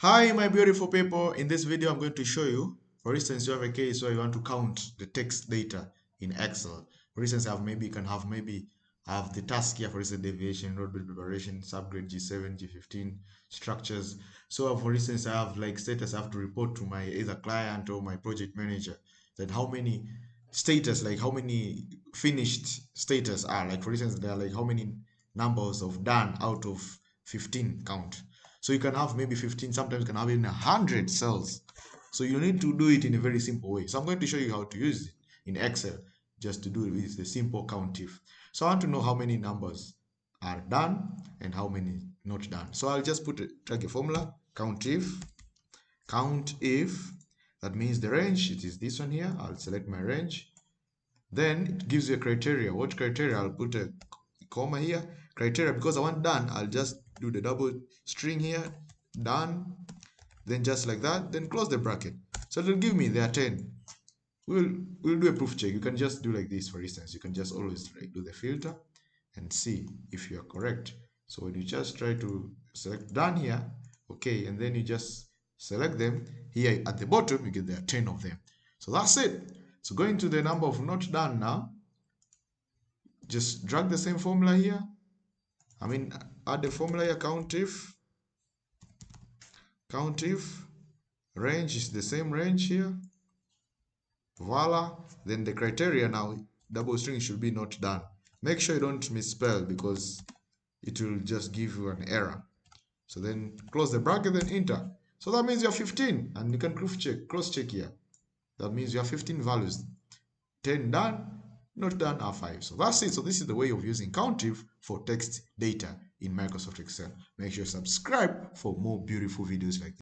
Hi, my beautiful people. In this video, I'm going to show you, for instance, you have a case where you want to count the text data in Excel. For instance, I have the task here, for instance, deviation, road build preparation, subgrade G7, G15, structures. So, for instance, I have like status I have to report to my either client or my project manager that how many status, like how many finished status are. Like, for instance, there are like how many numbers of done out of 15 count. So you can have maybe 15, sometimes you can have even 100 cells. So you need to do it in a very simple way. So I'm going to show you how to use it in Excel just to do it with the simple count if. So I want to know how many numbers are done and how many not done. So I'll just drag a formula, count if, that means the range, it is this one here. I'll select my range. Then it gives you a criteria. What criteria? I'll put a comma here. Criteria, because I want done, I'll just do the double string here, done, then just like that, then close the bracket. So it'll give me there 10. We'll do a proof check. You can just do like this, for instance. You can just always do the filter and see if you are correct. So when you just try to select done here, okay, and then you just select them here at the bottom, you get there 10 of them. So that's it. So going to the number of not done now, just drag the same formula here. Add the formula here, count if, range is the same range here, voila. Then the criteria now, double string should be not done. Make sure you don't misspell because it will just give you an error. So then close the bracket, then enter. So that means you have 15, and you can cross check here. That means you have 15 values. 10 done, not done are 5. So that's it. So this is the way of using COUNTIF for text data in Microsoft Excel. Make sure you subscribe for more beautiful videos like this.